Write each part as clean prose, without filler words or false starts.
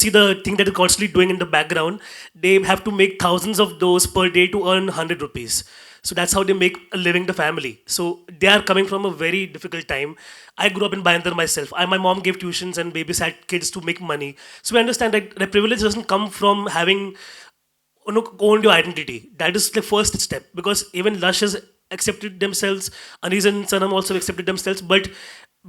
see the thing that is constantly doing in the background. They have to make thousands of those per day to earn 100 rupees. So that's how they make a living the family. So they are coming from a very difficult time. I grew up in Bandar myself. My mom gave tuitions and babysat kids to make money. So we understand that the privilege doesn't come from having owned your identity. That is the first step, because even Lush has accepted themselves, Anees and Sanam also accepted themselves. But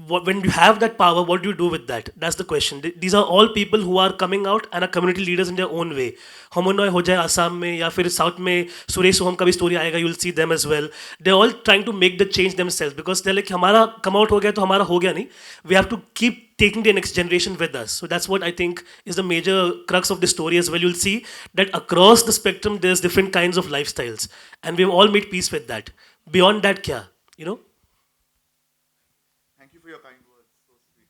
when you have that power, what do you do with that? That's the question. These are all people who are coming out and are community leaders in their own way. Homonoy हो जाए आसाम में या फिर south में सुरेश सोहम का भी story आएगा, you will see them as well. They're all trying to make the change themselves, because they're like हमारा come out हो गया तो हमारा हो गया नहीं. We have to keep taking the next generation with us. So that's what I think is the major crux of the story as well. You'll see that across the spectrum there's different kinds of lifestyles, and we've all made peace with that. Beyond that, kya, you know. Thank you for your kind words. So sweet.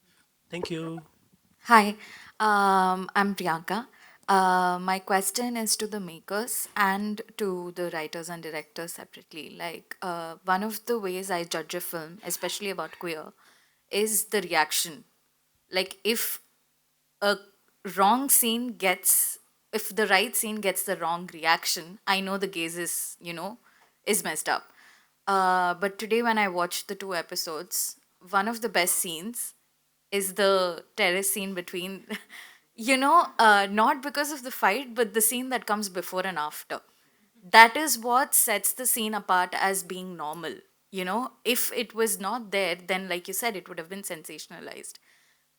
Thank you. Hi, I'm Priyanka. My question is to the makers and to the writers and directors separately. Like, one of the ways I judge a film, especially about queer, is the reaction. Like, if a wrong scene gets, if the right scene gets the wrong reaction, I know the gaze is, is messed up. But today, when I watched the two episodes, one of the best scenes is the terrace scene between, not because of the fight, but the scene that comes before and after. That is what sets the scene apart as being normal. If it was not there, then, like you said, it would have been sensationalized.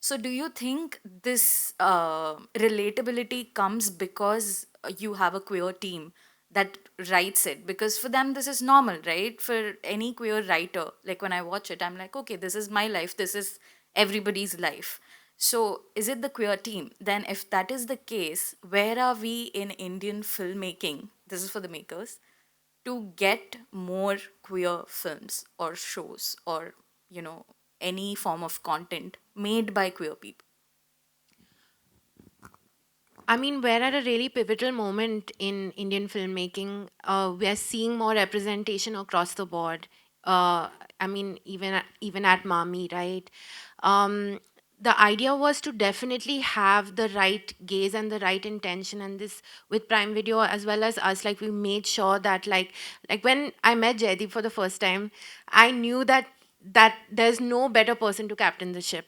So, do you think this relatability comes because you have a queer team that writes it? Because for them, this is normal, right? For any queer writer, like when I watch it, I'm like, okay, this is my life, this is everybody's life. So, is it the queer team? Then, if that is the case, where are we in Indian filmmaking? This is for the makers to get more queer films or shows or any form of content made by queer people. I mean, we're at a really pivotal moment in Indian filmmaking. We are seeing more representation across the board. I mean, even at Mami, right? Um, the idea was to definitely have the right gaze and the right intention, and this with Prime Video as well as us. Like, we made sure that like when I met Jaideep for the first time, I knew that there's no better person to captain the ship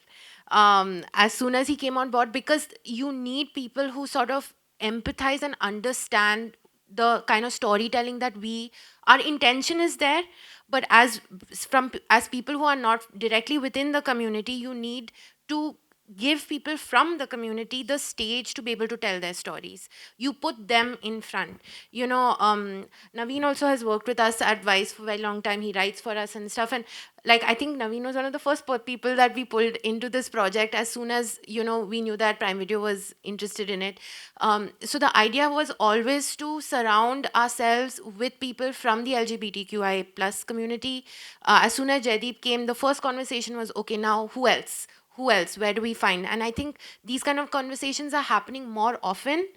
as soon as he came on board, because you need people who sort of empathize and understand the kind of storytelling that we our intention is there, but as people who are not directly within the community, you need to give people from the community the stage to be able to tell their stories. You put them in front. Naveen also has worked with us at Vice for a very long time. He writes for us and stuff, and like, I think Naveen was one of the first people that we pulled into this project as soon as we knew that Prime Video was interested in it. So the idea was always to surround ourselves with people from the LGBTQI plus community. As soon as Jaideep came, the first conversation was, okay, now who else? Who else? Where do we find? And I think these kind of conversations are happening more often.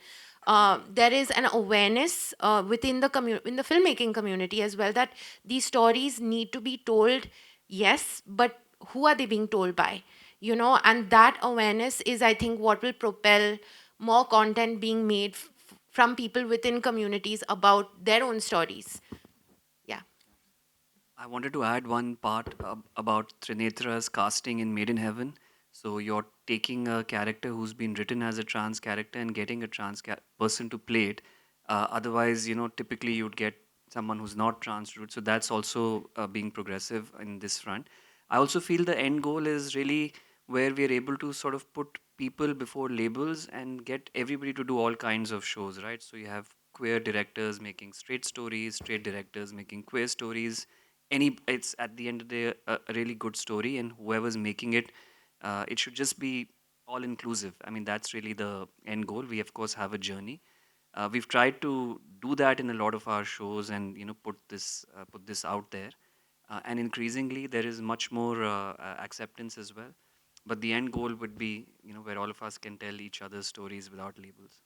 There is an awareness within in the filmmaking community as well, that these stories need to be told, yes, but who are they being told by? And that awareness is, I think, what will propel more content being made from people within communities about their own stories. Yeah. I wanted to add one part about Trinetra's casting in Made in Heaven. So you're taking a character who's been written as a trans character and getting a person to play it. Otherwise, typically you'd get someone who's not trans to do it. So that's also being progressive in this front. I also feel the end goal is really where we're able to sort of put people before labels and get everybody to do all kinds of shows, right? So you have queer directors making straight stories, straight directors making queer stories. It's at the end of the day a really good story, and whoever's making it, it should just be all inclusive. I mean, that's really the end goal. We of course have a journey. We've tried to do that in a lot of our shows, and put this out there, and increasingly there is much more acceptance as well. But the end goal would be, where all of us can tell each other's stories without labels.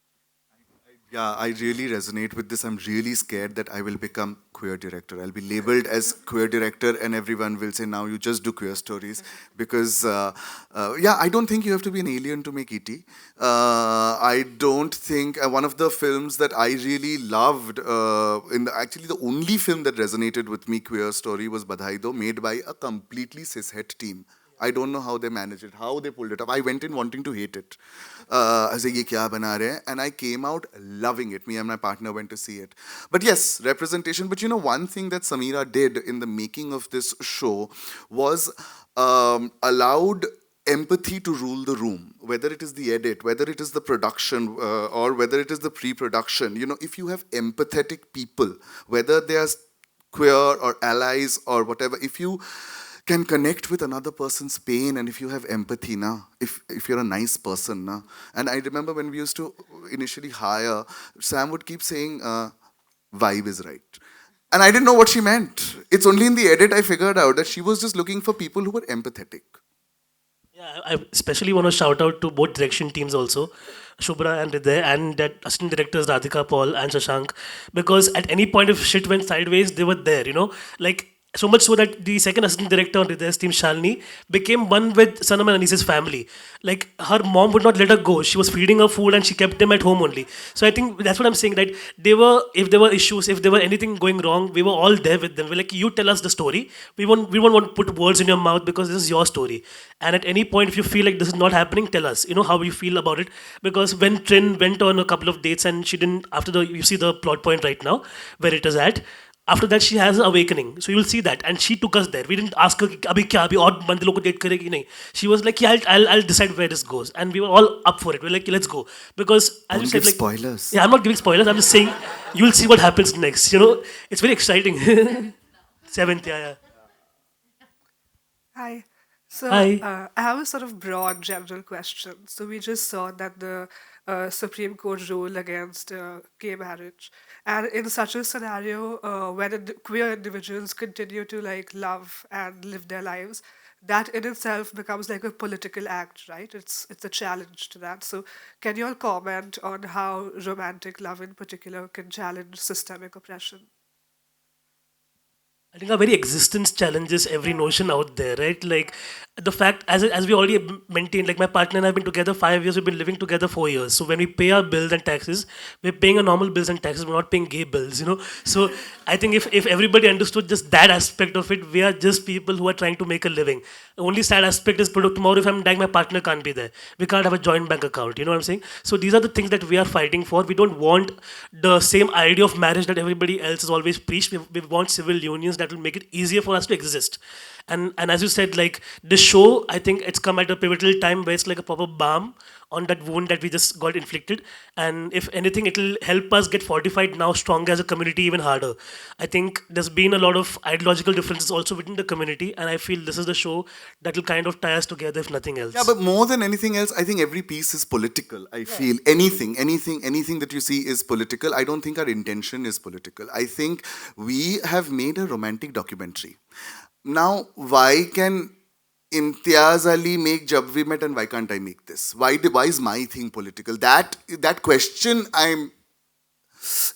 Yeah, I really resonate with this. I'm really scared that I will become queer director. I'll be labeled as queer director, and everyone will say, "Now you just do queer stories." Because, yeah, I don't think you have to be an alien to make ET. I don't think one of the films that I really loved, actually the only film that resonated with me, queer story, was Badhai Do, made by a completely cishet team. I don't know how they managed it, how they pulled it up. I went in wanting to hate it. I said, "Ye kya bana rahe hain?" And I came out loving it. Me and my partner went to see it. But yes, representation. But you know, one thing that Samira did in the making of this show was allowed empathy to rule the room, whether it is the edit, whether it is the production, or whether it is the pre-production. You know, if you have empathetic people, whether they are queer or allies or whatever, if you can connect with another person's pain, and if you have empathy na, if you're a nice person na. And I remember when we used to initially hire, Sam would keep saying, vibe is right, and I didn't know what she meant. It's only in the edit I figured out that she was just looking for people who were empathetic. Yeah, I especially want to shout out to both direction teams also, Shubhra and Hriday, and that assistant directors Radhika Paul and Shashank, because at any point if shit went sideways, they were there, you know, like so much so that the second assistant director on Hriday's team, Shalini, became one with Sanam and Anis's family. Like her mom would not let her go. She was feeding her food and she kept them at home only. So I think that's what I'm saying. That they were, if there were issues, if there were anything going wrong, we were all there with them. We're like, you tell us the story. We won't want to put words in your mouth because this is your story. And at any point, if you feel like this is not happening, tell us. You know how you feel about it. Because when Trin went on a couple of dates and she didn't, after the, you see the plot point right now where it is at. After that, she has an awakening. So you'll see that, and she took us there. We didn't ask her, "Abhi kya? Abhi और बंदे लोग को date करेगी नहीं." She was like, "Yeah, I'll decide where this goes," and we were all up for it. We're like, "Let's go," because as you Don't said, give like, spoilers. yeah, I'm not giving spoilers. I'm just saying, you'll see what happens next. You know, it's very exciting. Seventh, yeah, yeah. Hi. So Hi. I have a sort of broad general question. So we just saw that the Supreme Court ruled against gay marriage, and in such a scenario, where queer individuals continue to like love and live their lives, that in itself becomes like a political act, right? It's a challenge to that. So can you all comment on how romantic love in particular can challenge systemic oppression? I think our very existence challenges every notion out there, right? Like the fact, as we already maintained, like my partner and I have been together 5 years, we've been living together 4 years. So when we pay our bills and taxes, we're paying our normal bills and taxes, we're not paying gay bills, you know? So I think if everybody understood just that aspect of it, we are just people who are trying to make a living. The only sad aspect is tomorrow if I'm dying, my partner can't be there. We can't have a joint bank account, you know what I'm saying? So these are the things that we are fighting for. We don't want the same idea of marriage that everybody else has always preached. We want civil unions that will make it easier for us to exist. And as you said, like this show, I think it's come at a pivotal time where it's like a proper balm on that wound that we just got inflicted. And if anything, it'll help us get fortified now, stronger as a community, even harder. I think there's been a lot of ideological differences also within the community, and I feel this is the show that will kind of tie us together, if nothing Yeah, else. but more than anything else, I think every piece is political. I feel anything that you see is political. I don't think our intention is political. I think we have made a romantic documentary. Now, why can Imtiaz Ali make Jab We Met, and why can't I make this? Why is my thing political? That question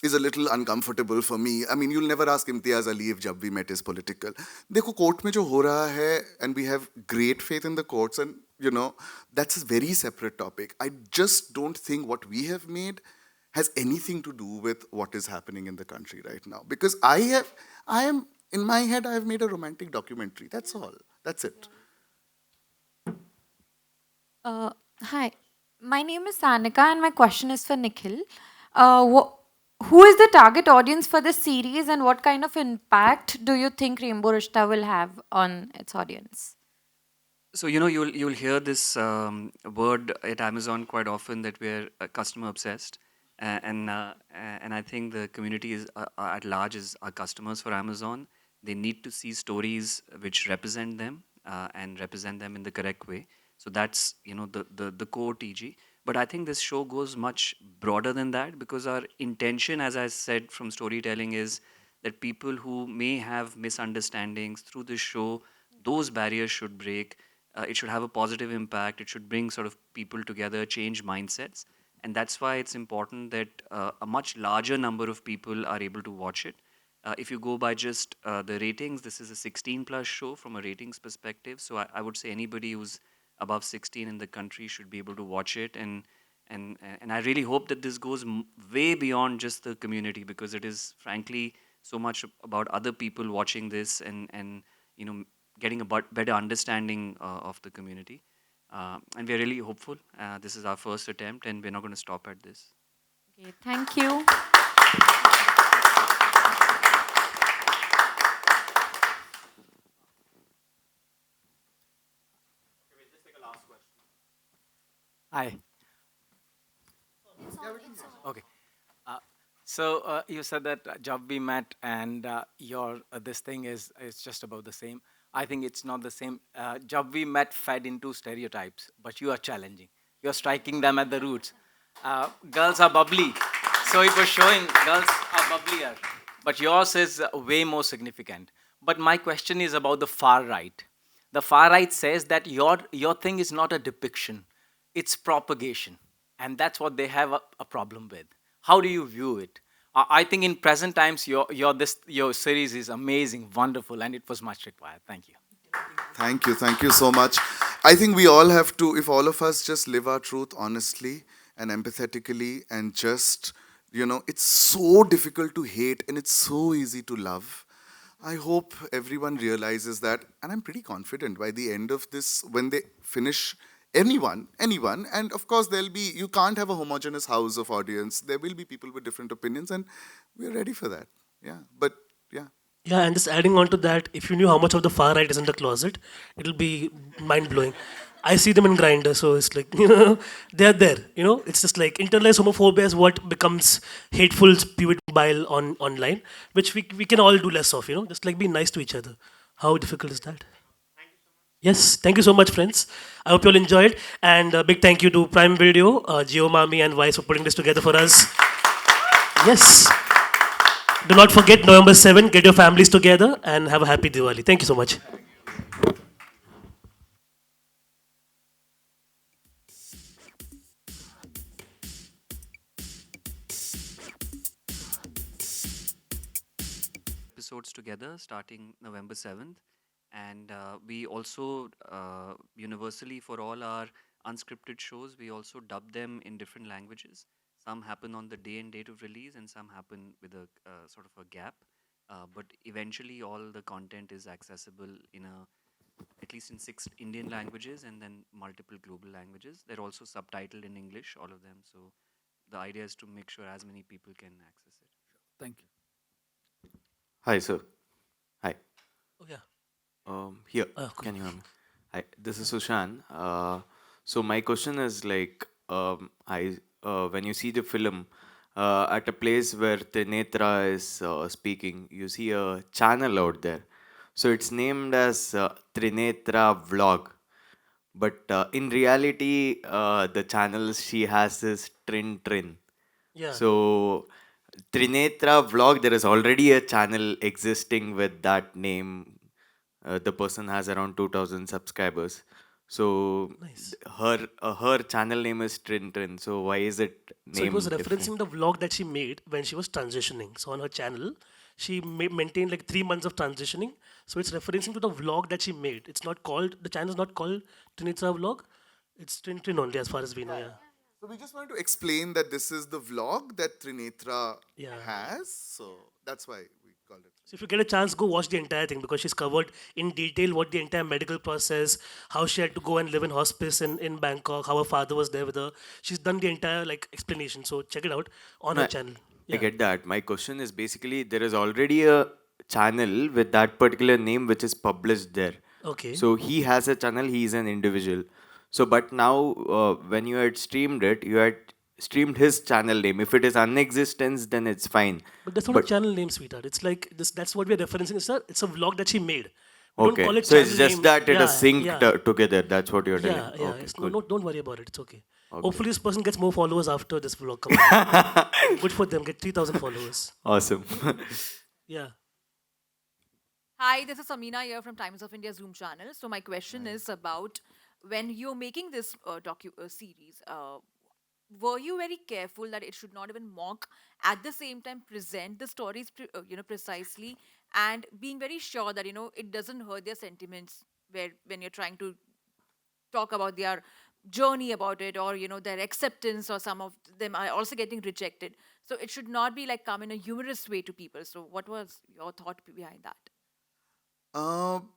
is a little uncomfortable for me. I mean, you'll never ask Imtiaz Ali if Jab We Met is political. देखो court में जो हो रहा है, and we have great faith in the courts, and you know that's a very separate topic. I just don't think what we have made has anything to do with what is happening in the country right now. Because I am in my head, I have made a romantic documentary. That's all. That's it. Hi, my name is Sanika, and my question is for Nikhil. Who is the target audience for this series, and what kind of impact do you think Rainbow Rishta will have on its audience? So you know you'll hear this word at Amazon quite often that we're customer obsessed, and I think the community is at large is our customers for Amazon. They need to see stories which represent them and represent them in the correct way. So that's the core TG. But I think this show goes much broader than that because our intention, as I said from storytelling, is that people who may have misunderstandings through this show, those barriers should break. It should have a positive impact. It should bring sort of people together, change mindsets, and that's why it's important that a much larger number of people are able to watch it. If you go by just the ratings, this is a 16 plus show from a ratings perspective. So I would say anybody who's above 16 in the country should be able to watch it. And I really hope that this goes way beyond just the community, because it is frankly so much about other people watching this and you know getting a better understanding of the community. And we're really hopeful. This is our first attempt, and we're not going to stop at this. Okay, thank you. Hi. Okay. So you said that job we met and your this thing is just about the same. I think it's not the same. Job we met fed into stereotypes, but you are challenging. You are striking them at the roots. Girls are bubbly, so it was showing girls are bubblier, but yours is way more significant. But my question is about the far right. The far right says that your thing is not a depiction, it's propagation, and that's what they have a problem with. How do you view it? I think in present times your series is amazing, wonderful, and it was much required. Thank you. Thank you so much. I think we all have to, if all of us just live our truth honestly and empathetically and just, it's so difficult to hate and it's so easy to love. I hope everyone realizes that, and I'm pretty confident by the end of this, when they finish, anyone, and of course you can't have a homogeneous house of audience. There will be people with different opinions, and we're ready for that. Yeah, but yeah. Yeah, and just adding on to that, if you knew how much of the far right is in the closet, it'll be mind blowing. I see them in Grinder, so it's like they're there. It's just like internalized homophobia is what becomes hateful spewed bile on online, which we can all do less of. Just like be nice to each other. How difficult is that? Yes, thank you so much, friends. I hope you all enjoyed, and a big thank you to Prime Video, Geo Mami, and Vice for putting this together for us. Yes. Do not forget November 7th, get your families together and have a happy Diwali. Thank you so much. Episodes together starting November 7th. And we also, universally for all our unscripted shows, we also dub them in different languages. Some happen on the day and date of release, and some happen with a sort of a gap. But eventually, all the content is accessible in at least in 6 Indian languages and then multiple global languages. They're also subtitled in English, all of them. So the idea is to make sure as many people can access it. Thank you. Hi, sir. Hi. Oh, yeah. Here, Cool. can you hear me? Hi, this is Sushan. So my question is like, when you see the film, at a place where Trinetra is speaking, you see a channel out there. So it's named as Trinetra Vlog. But in reality, the channel she has is Trin Trin. Yeah. So, Trinetra Vlog, there is already a channel existing with that name. The person has around 2,000 subscribers. So, Nice. her channel name is Trin Trin. So, why is it So it was named different? referencing the vlog that she made when she was transitioning. So on her channel, she maintained like 3 months of transitioning. So it's referencing to the vlog that she made. It's not called, the channel is not called Trinitra Vlog. It's Trin Trin only as far as we know, yeah. So we just want to explain that this is the vlog that Trinetra Yeah. has. So that's why we called it. So if you get a chance, go watch the entire thing because she's covered in detail what the entire medical process, how she had to go and live in hospice in Bangkok, how her father was there with her. She's done the entire like explanation. So check it out on No, her channel. I Yeah. get that. My question is basically there is already a channel with that particular name which is published there. Okay. So he has a channel, he is an individual. So, but now when you had streamed it, you had streamed his channel name. If it is unexistence, then it's fine. But that's not a But channel name, sweetheart. It's like this. That's what we're referencing. It's a vlog that she made. We don't call okay, it so it's channel just name. that it is Yeah, synced yeah, together. That's what you're telling. yeah. Okay, It's no, cool. no, don't worry about it. It's okay. Okay. Hopefully, this person gets more followers after this vlog comes out. Good for them. Get 3,000 followers. Awesome. Yeah. Hi, this is Amina here from Times of India Zoom channel. So my question is about when you're making this series, were you very careful that it should not even mock, at the same time present the stories precisely, and being very sure that it doesn't hurt their sentiments, where when you're trying to talk about their journey about it, or their acceptance, or some of them are also getting rejected, so it should not be like come in a humorous way to people. So what was your thought behind that? Um,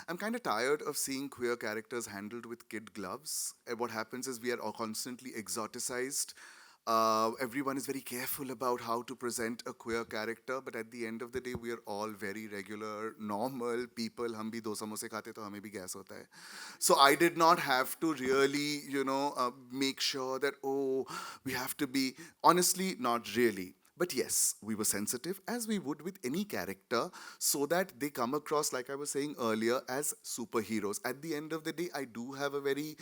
I'm kind of tired of seeing queer characters handled with kid gloves. And what happens is we are all constantly exoticized. Everyone is very careful about how to present a queer character, but at the end of the day, we are all very regular, normal people. हम भी दो समोसे खाते तो हमें भी gas होता है. So I did not have to really, make sure that, oh, we have to be, honestly, not really. But yes, we were sensitive, as we would with any character, so that they come across, like I was saying earlier, as superheroes. At the end of the day, I do have a very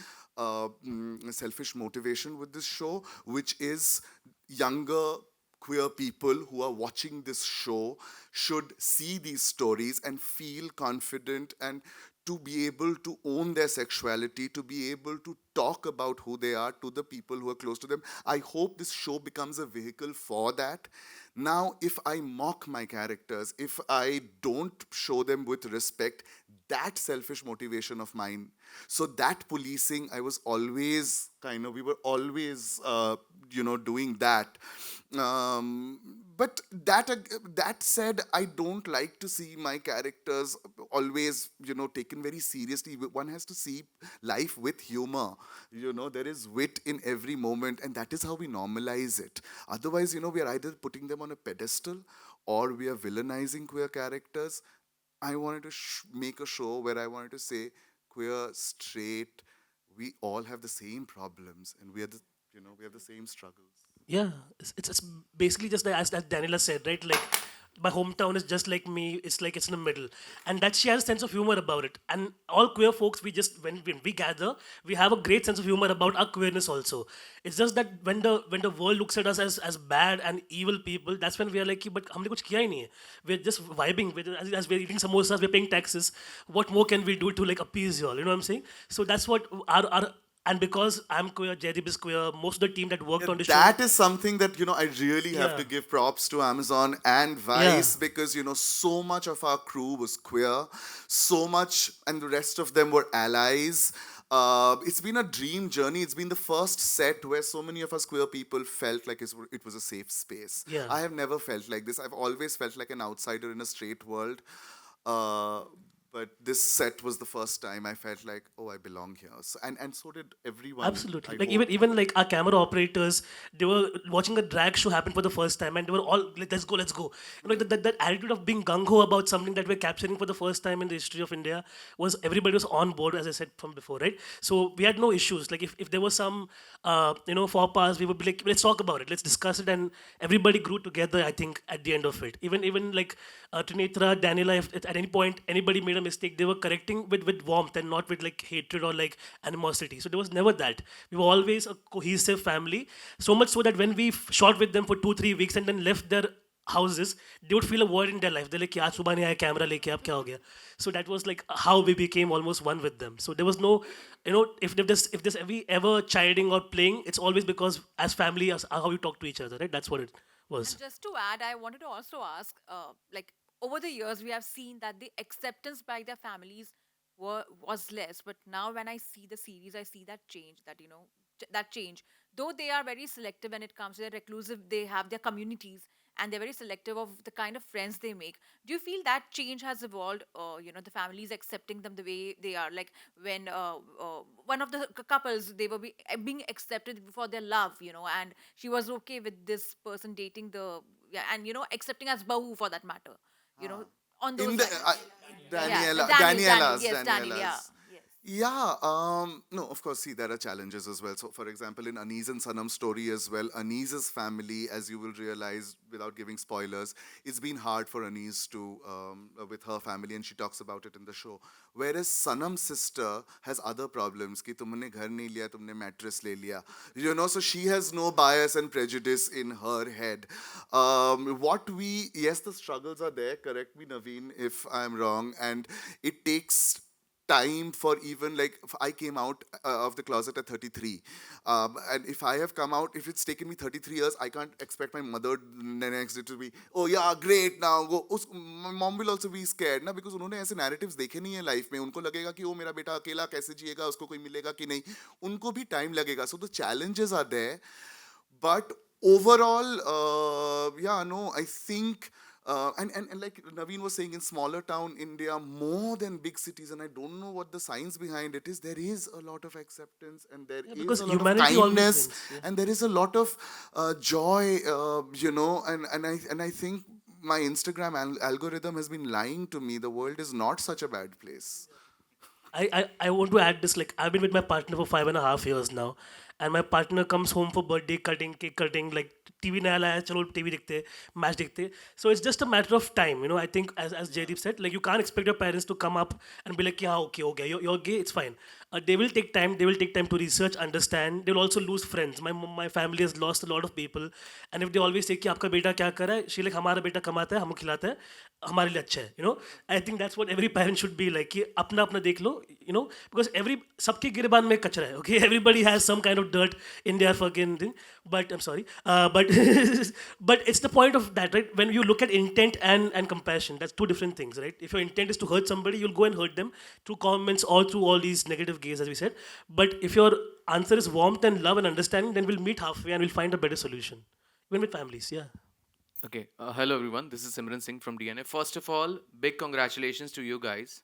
selfish motivation with this show, which is younger queer people who are watching this show should see these stories and feel confident, and to be able to own their sexuality, to be able to talk about who they are to the people who are close to them. I hope this show becomes a vehicle for that. Now, if I mock my characters, if I don't show them with respect, that selfish motivation of mine. So that policing, I was always we were always, doing that. But that said, I don't like to see my characters always, taken very seriously. One has to see life with humor. There is wit in every moment, and that is how we normalize it. Otherwise, we are either putting them on a pedestal or we are villainizing queer characters. I wanted to make a show where I wanted to say, queer, straight, we all have the same problems, and we have the same struggles. Yeah, it's basically just as Daniela said, right? Like, my hometown is just like me. It's like it's in the middle, and that she has a sense of humor about it. And all queer folks, we just when we gather, we have a great sense of humor about our queerness also. It's just that when the world looks at us as bad and evil people, that's when we are like, but हमने कुछ किया ही नहीं है. We're just vibing. As we're eating samosas, we're paying taxes. What more can we do to like appease you all? You know what I'm saying? So that's what our and because I'm queer, Jaideep is queer, most of the team that worked Yeah, on the show. that is something that I really have to Yeah, give props to Amazon and yeah, Vice, because so much of our crew was queer, so much, and the rest of them were allies. It's been a dream journey. It's been the first set where so many of us queer people felt like it was a safe space. yeah. I have never felt like this. I've always felt like an outsider in a straight world. Uh, but this set was the first time I felt like, oh, I belong here. So, and so did everyone, Absolutely. I Like hope. even like our camera operators, they were watching a drag show happen for the first time, and they were all like, "Let's go, let's go." That attitude of being gung ho about something that we're capturing for the first time in the history of India was everybody was on board, as I said from before, right? So we had no issues. Like if there was some faux pas, we would be like, "Let's talk about it, let's discuss it," and everybody grew together. I think at the end of it, even like Trinetra, Daniela, if at any point anybody made a mistake, they were correcting with warmth and not with like hatred or like animosity. So there was never that. We were always a cohesive family. So much so that when we shot with them for 2-3 weeks and then left their houses, they would feel a void in their life. They're like, "आज सुबह नहीं आया camera लेके अब क्या हो गया?" So that was like how we became almost one with them. So there was no, if there's ever chiding or playing, it's always because as family, as how we talk to each other, right? That's what it was. And just to add, I wanted to also ask, like over the years, we have seen that the acceptance by their families was less. But now, when I see the series, I see that change. That change. Though they are very selective when it comes to their reclusive, they have their communities, and they're very selective of the kind of friends they make. Do you feel that change has evolved? The families accepting them the way they are. Like when one of the couples, they were being accepted for their love, and she was okay with this person dating the, yeah, and accepting as bahu for that matter, you know, on In those the lines. Yeah, Daniel, Daniela's yes, Daniel, yeah, yes. Yeah, no, of course, see, there are challenges as well. So, for example, in Anees and Sanam's story as well, Anees's family, as you will realize without giving spoilers, it's been hard for Anees to, with her family, and she talks about it in the show. Whereas Sanam's sister has other problems, ki tumne ghar nahi liya, tumne mattress le liya. So she has no bias and prejudice in her head. Yes, the struggles are there, correct me, Naveen, if I'm wrong, and it takes time for even like if I came out of the closet at 33, and if I have come out, if it's taken me 33 years, I can't expect my mother the next day to be, oh yeah, great, now go. My mom will also be scared ना, because उन्होंने ऐसे narratives देखे नहीं है life में. उनको लगेगा कि वो मेरा बेटा अकेला कैसे जिएगा, उसको कोई मिलेगा कि नहीं. उनको भी time लगेगा. So the challenges are there, but overall, yeah, no, I think, and like Naveen was saying, in smaller town India, more than big cities, and I don't know what the science behind it is, there is a lot of acceptance, and there Yeah, is because a lot of humanity always kindness, wins. Yeah. and there is a lot of joy, and I think my Instagram algorithm has been lying to me. The world is not such a bad place. I want to add this, like I've been with my partner for 5.5 years now, and my partner comes home for birthday cutting, cake cutting, like TV नया लाया, चलो TV देखते, match देखते. So it's just a matter of time, you know. I think as Jaydeep said, like you can't expect your parents to come up and be like, yeah, okay, okay, you're gay, it's fine. They will take time. They will take time to research, understand. They will also lose friends. My family has lost a lot of people, and if they always say कि आपका बेटा क्या कर रहा है, she like हमारा बेटा कमाता है, हम खिलाता है, हमारे लिए अच्छा है, you know. I think that's what every parent should be like कि अपना अपना देख लो, you know, because सबके गिरबान में कचरा है, okay. Everybody has some kind of dirt in their fucking thing, but I'm sorry, but but it's the point of that, right? When you look at intent and compassion, that's two different things, right? If your intent is to hurt somebody, you'll go and hurt them through comments or through all these negative gaze, as we said. But if your answer is warmth and love and understanding, then we'll meet halfway and we'll find a better solution, even with families. Yeah. Okay. Hello, everyone. This is Simran Singh from DNA. First of all, big congratulations to you guys.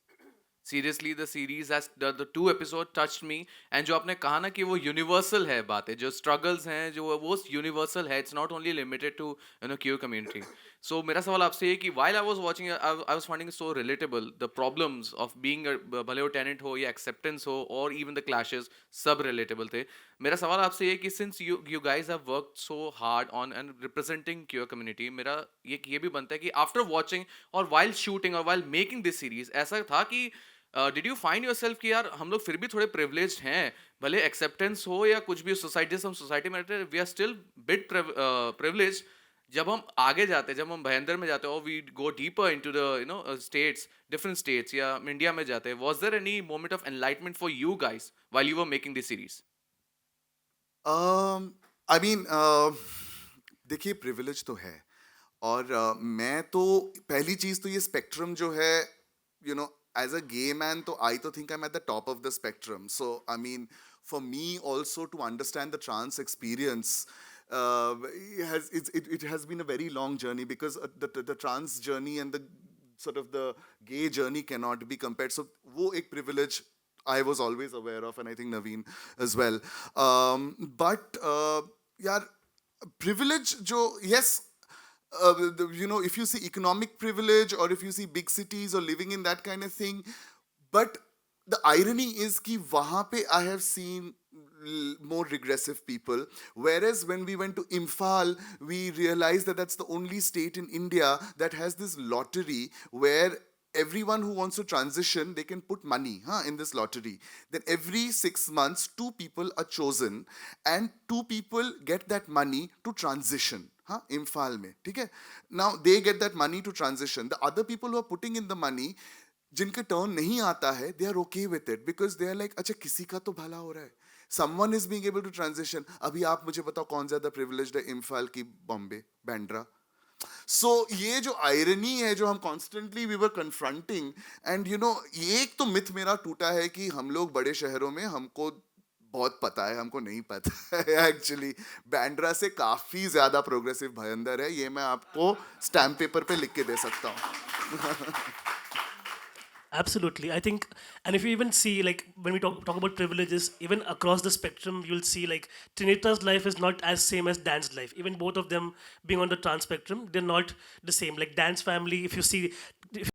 Seriously, the series has the two episode touched me. And जो आपने कहा ना कि वो universal है बातें, जो struggles हैं, जो वो universal है. It's not only limited to queer community. So मेरा सवाल आपसे ये कि while I was watching, I was finding it so relatable. The problems of being a भले वो tenant हो या acceptance हो or even the clashes, सब relatable थे. मेरा सवाल आपसे ये कि since you guys have worked so hard on and representing queer community, मेरा ये भी बनता है कि after watching or while shooting or while making this series, ऐसा था कि did you find your self कि यार हम लोग फिर भी थोड़े प्रिविलेज्ड हैं, भले एक्सेप्टेंस हो या कुछ भी सोसाइटी से हम सोसाइटी में रहते हैं, we are still bit privileged. जब हम आगे जाते हैं, जब हम भयंदर में जाते हैं और we go deeper into the states, different states या इंडिया में जाते हैं, was there any moment of enlightenment for you guys while you were making this series? I mean, देखिए, प्रिविलेज तो है, और मैं तो पहली चीज तो ये स्पेक्ट्रम जो है, you know, as a gay man, तो I तो think I'm at the top of the spectrum. So I mean, for me also to understand the trans experience, it has been a very long journey, because the trans journey and the sort of the gay journey cannot be compared. So वो एक privilege I was always aware of, and I think Naveen as well. But yeah, privilege जो, yes, you know, if you see economic privilege or if you see big cities or living in that kind of thing, but the irony is कि वहाँ पे I have seen more regressive people, whereas when we went to Imphal, we realized that that's the only state in India that has this lottery where everyone who wants to transition, they can put money in this lottery. Then every 6 months, 2 people are chosen, and 2 people get that money to transition. Imphal mein, theek hai? Now they get that money to transition. The other people who are putting in the money, जिनके turn नहीं आता है, they are okay with it, because they are like, अच्छा किसी का तो भला हो रहा है. Someone is being able to transition. अभी आप मुझे बताओ कौन ज़्यादा privileged है, इम्फाल की बॉम्बे, बैंड्रा? So ये जो आयरनी है जो हम constantly we were confronting, and you know, ये एक तो मिथ मेरा टूटा है कि हम लोग बड़े शहरों में, हमको बहुत पता है, हमको नहीं पता है एक्चुअली. बैंड्रा से काफ़ी ज़्यादा प्रोग्रेसिव भयंदर है, ये मैं आपको स्टैम्प पेपर पे लिख के दे सकता हूँ. Absolutely. I think, and if you even see, like, when we talk about privileges, even across the spectrum, you'll see, like, Trinitra's life is not as same as Dan's life. Even both of them being on the trans spectrum, they're not the same. Like, Dan's family, if you see,